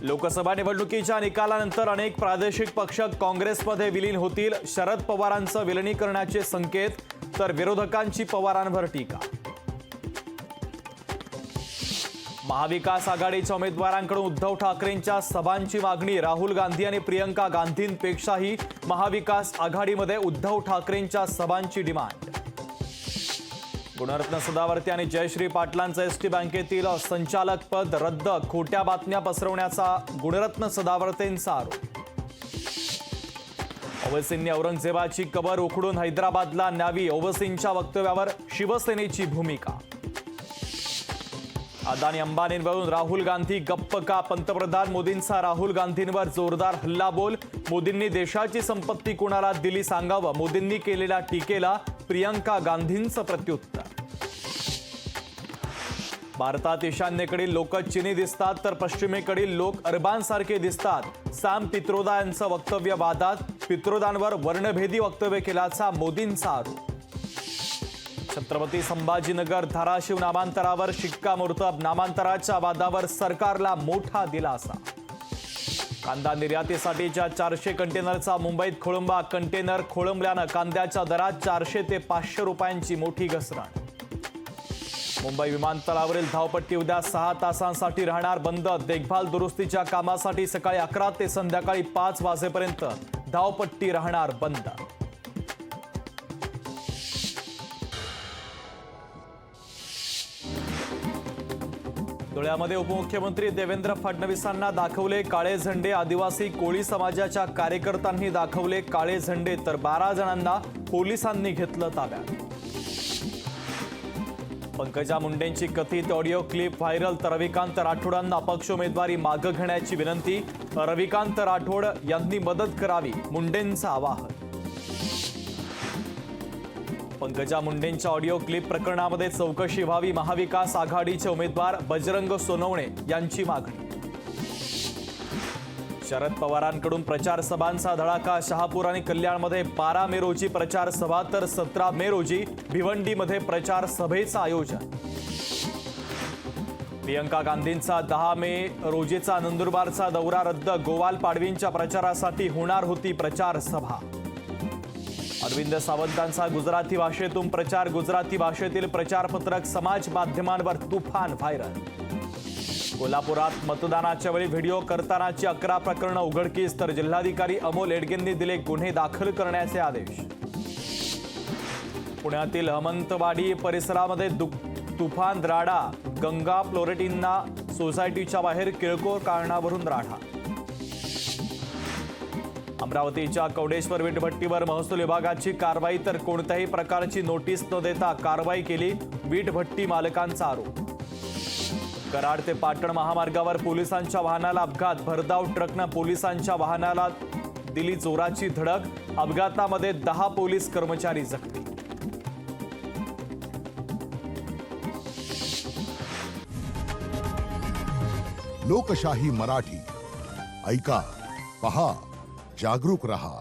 लोकसभा निवडणुकीच्या निकालानंतर अनेक प्रादेशिक पक्ष काँग्रेसमध्ये विलीन होतील. शरद पवारांचं विलिनीकरणाचे संकेत, तर विरोधकांची पवारांवर टीका. महाविकास आघाडीच्या उमेदवारांकडून उद्धव ठाकरेंच्या सभांची मागणी. राहुल गांधी आणि प्रियंका गांधींपेक्षाही महाविकास आघाडीमध्ये उद्धव ठाकरेंच्या सभांची डिमांड. गुणरत्न सदावर्ते आणि जयश्री पाटलांचं एसटी बँकेतील संचालक पद रद्द. खोट्या बातम्या पसरवण्याचा गुणरत्न सदावर्तेंचा आरोप. ओवैसींनी औरंगजेबाची कबर उखडून हैदराबादला न्यावी. ओवैसींच्या वक्तव्यावर शिवसेनेची भूमिका. अदानी अंबानींवरून राहुल गांधी गप्प का? पंतप्रधान मोदींचा राहुल गांधींवर जोरदार हल्लाबोल. मोदींनी देशाची संपत्ती कुणाला दिली सांगावं. मोदींनी केलेल्या टीकेला प्रियंका गांधींचं प्रत्युत्तर. भारतात ईशान्येकडील लोक चीनी दिसतात, तर पश्चिमेकडील लोक अरबांसारखे दिसतात. सॅम पित्रोदा यांचं वक्तव्य वादात. पित्रोदांवर वर्णभेदी वक्तव्य केल्याचा मोदींचा आरोप. छत्रपती संभाजीनगर धाराशिव नामांतरावर शिक्कामोर्तब. नामांतराच्या वादावर सरकारला मोठा दिलासा. कांदा निर्यातीसाठीच्या 400 कंटेनरचा मुंबईत खोळंबा. कंटेनर खोळंबल्यानं कांद्याच्या दरात 400 ते 500 रुपयांची मोठी घसरण. मुंबई विमानतळावरील धावपट्टी उद्या 6 तासांसाठी राहणार बंद. देखभाल दुरुस्तीच्या कामासाठी सकाळी 11 ते संध्याकाळी 5 वाजेपर्यंत धावपट्टी राहणार बंद. धुळ्यामध्ये उपमुख्यमंत्री देवेंद्र फडणवीसांना दाखवले काळे झेंडे. आदिवासी कोळी समाजाच्या कार्यकर्त्यांनी दाखवले काळे झेंडे, तर 12 जणांना पोलिसांनी घेतलं ताब्यात. पंकजा मुंडेंची कथित ऑडिओ क्लिप व्हायरल. तर रविकांत राठोडांना अपक्ष उमेदवारी मागे घेण्याची विनंती. रविकांत राठोड यांनी मदत करावी, मुंडेंचं आवाहन. पंकजा मुंडेंच्या ऑडिओ क्लिप प्रकरणामध्ये चौकशी व्हावी. महाविकास आघाडीचे उमेदवार बजरंग सोनवणे यांची मागणी. शरद पवारांकडून प्रचार सभांचा धडाका. शहापूर आणि कल्याणमध्ये 12 मे रोजी प्रचार सभा, तर 17 मे रोजी भिवंडीमध्ये प्रचार सभेचं आयोजन. प्रियंका गांधींचा 10 मे रोजीचा नंदुरबारचा दौरा रद्द. गोवाल पाडवींच्या प्रचारासाठी होणार होती प्रचार सभा. अरविंद सावंतांचा गुजराती भाषेतून प्रचार. गुजराती भाषेतील प्रचारपत्रक समाज माध्यमांवर तुफान व्हायरल. कोल्हापुरात मतदानाच्या वेळी व्हिडिओ करतानाची 11 प्रकरणं उघडकीस, तर जिल्हाधिकारी अमोल एडगेंनी दिले गुन्हे दाखल करण्याचे आदेश. पुण्यातील हमंतवाडी परिसरामध्ये तुफान राडा. गंगा फ्लोरेटिना सोसायटीच्या बाहेर किरकोळ कारणावरून राडा. अमरावतीच्या कवडेश्वर वीटभट्टीवर महसूल विभागाची कारवाई, तर कोणत्याही प्रकारची नोटीस न देता कारवाई केली. वीटभट्टी मालकांचा आरोप. कराड ते पाटण महामार्गावर पोलिसांच्या वाहनाला अपघात. भरधाव ट्रकनं पोलिसांच्या वाहनाला दिली जोराची धडक. अपघातामध्ये 10 पोलीस कर्मचारी जखमी. लोकशाही मराठी ऐका, पहा, जागरूक रहा.